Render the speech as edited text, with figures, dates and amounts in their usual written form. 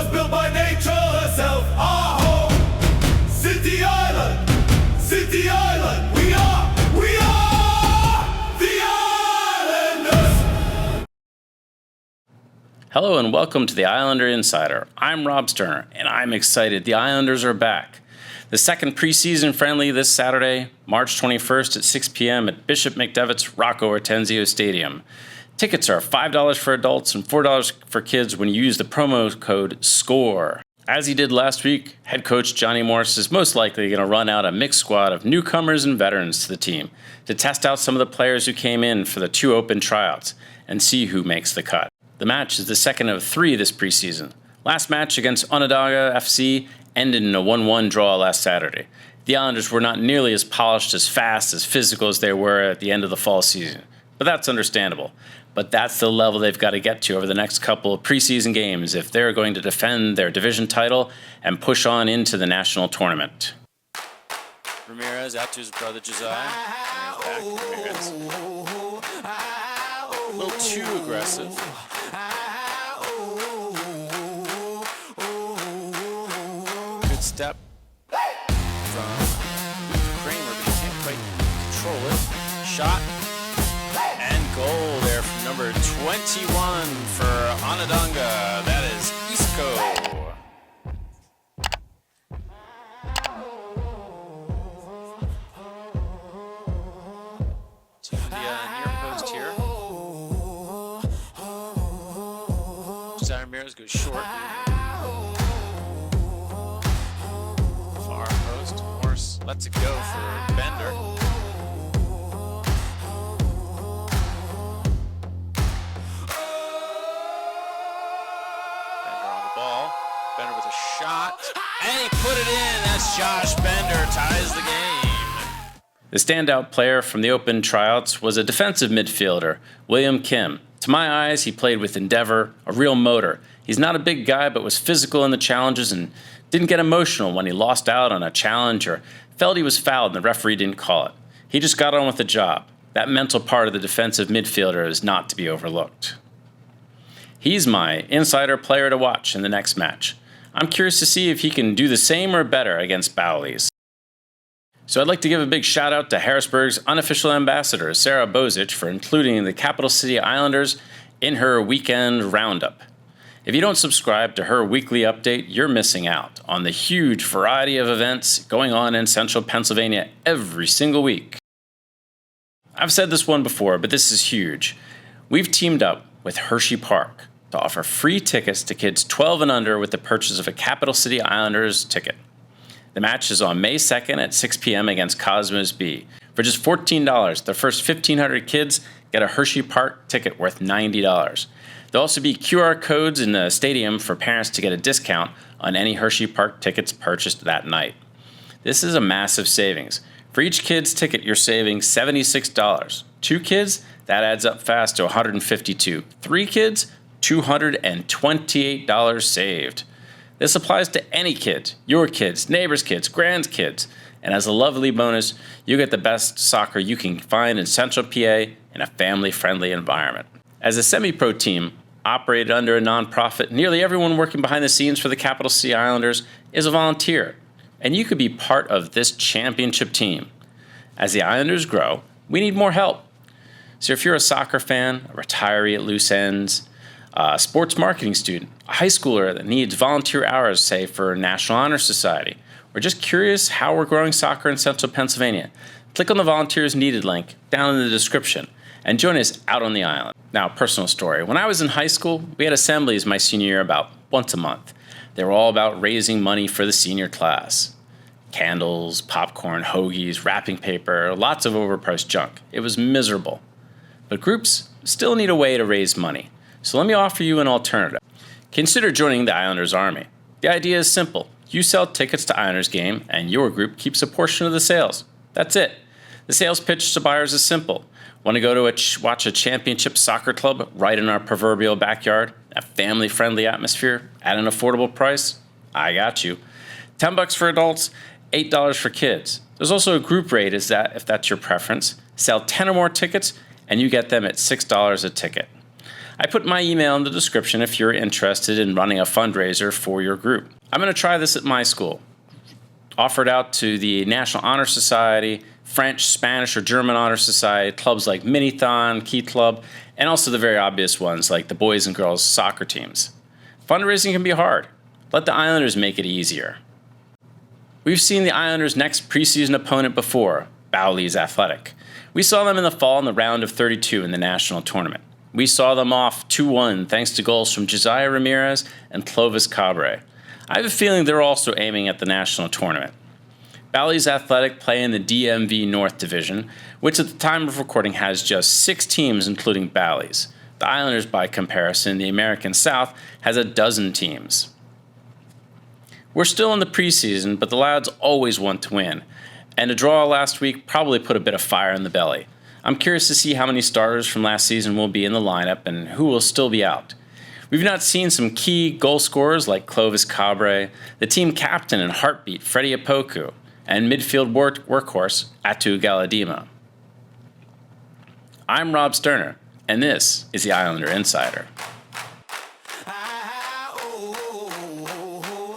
was built by nature herself. Our home, City Island, City Island. We are the Islanders. Hello and welcome to the Islander Insider. I'm Rob Sterner, and I'm excited. The Islanders are back. The second preseason friendly this Saturday, March 21st at 6 p.m. at Bishop McDevitt's Rocco Ortenzio Stadium. Tickets are $5 for adults and $4 for kids when you use the promo code SCORE. As he did last week, head coach Johnny Morris is most likely going to run out a mixed squad of newcomers and veterans to the team to test out some of the players who came in for the 2 open tryouts and see who makes the cut. The match is the second of 3 this preseason. Last match against Onondaga FC ended in a 1-1 draw last Saturday. The Islanders were not nearly as polished, as fast, as physical as they were at the end of the fall season. But that's understandable. But that's the level they've got to get to over the next couple of preseason games if they're going to defend their division title and push on into the national tournament. Ramirez out to his brother Josiah. Ramirez. A little too aggressive. Good step from Kramer, but he can't quite control it. Shot and goal there from number 21 for Onondaga. That is Isco. To the near post here. Josiah Ramirez goes short. Far post. Morris lets it go for Bender. Bender with a shot, and he put it in. That's Josh Bender, ties the game. The standout player from the open tryouts was a defensive midfielder, William Kim. To my eyes, he played with endeavor, a real motor. He's not a big guy, but was physical in the challenges and didn't get emotional when he lost out on a challenge or felt he was fouled and the referee didn't call it. He just got on with the job. That mental part of the defensive midfielder is not to be overlooked. He's my insider player to watch in the next match. I'm curious to see if he can do the same or better against Bowleys. So I'd like to give a big shout out to Harrisburg's unofficial ambassador, Sarah Bozich, for including the Capital City Islanders in her weekend roundup. If you don't subscribe to her weekly update, you're missing out on the huge variety of events going on in central Pennsylvania every single week. I've said this one before, but this is huge. We've teamed up with Hersheypark to offer free tickets to kids 12 and under with the purchase of a Capital City Islanders ticket. The match is on May 2nd at 6 p.m. against Cosmos B. For just $14, the first 1,500 kids get a Hersheypark ticket worth $90. There'll also be QR codes in the stadium for parents to get a discount on any Hersheypark tickets purchased that night. This is a massive savings. For each kid's ticket, you're saving $76. 2 kids, that adds up fast to $152. 3 kids, $228 saved. This applies to any kid, your kids, neighbors' kids, grandkids, and as a lovely bonus, you get the best soccer you can find in Central PA in a family-friendly environment. As a semi-pro team operated under a nonprofit, nearly everyone working behind the scenes for the Capital City Islanders is a volunteer, and you could be part of this championship team. As the Islanders grow, we need more help. So if you're a soccer fan, a retiree at loose ends, a sports marketing student, a high schooler that needs volunteer hours, say, for National Honor Society, or just curious how we're growing soccer in central Pennsylvania, click on the Volunteers Needed link down in the description and join us out on the island. Now, a personal story. When I was in high school, we had assemblies my senior year about once a month. They were all about raising money for the senior class. Candles, popcorn, hoagies, wrapping paper, lots of overpriced junk. It was miserable. But groups still need a way to raise money. So let me offer you an alternative. Consider joining the Islanders Army. The idea is simple. You sell tickets to Islanders game, and your group keeps a portion of the sales. That's it. The sales pitch to buyers is simple. Want to go to watch a championship soccer club right in our proverbial backyard? A family-friendly atmosphere at an affordable price? I got you. $10 for adults, $8 for kids. There's also a group rate, if that's your preference. Sell 10 or more tickets, and you get them at $6 a ticket. I put my email in the description if you're interested in running a fundraiser for your group. I'm going to try this at my school. Offered out to the National Honor Society, French, Spanish, or German Honor Society, clubs like Minithon, Key Club, and also the very obvious ones like the boys and girls soccer teams. Fundraising can be hard. Let the Islanders make it easier. We've seen the Islanders' next preseason opponent before, Bowleys Athletic. We saw them in the fall in the round of 32 in the national tournament. We saw them off 2-1 thanks to goals from Josiah Ramirez and Clovis Cabre. I have a feeling they're also aiming at the national tournament. Bowleys Athletic play in the DMV North Division, which at the time of recording has just 6 teams including Bowleys. The Islanders, by comparison, the American South, has a dozen teams. We're still in the preseason, but the lads always want to win, and a draw last week probably put a bit of fire in the belly. I'm curious to see how many starters from last season will be in the lineup and who will still be out. We've not seen some key goal scorers like Clovis Cabre, the team captain and heartbeat Freddie Opoku, and midfield workhorse Atu Galadima. I'm Rob Sterner, and this is the Islander Insider.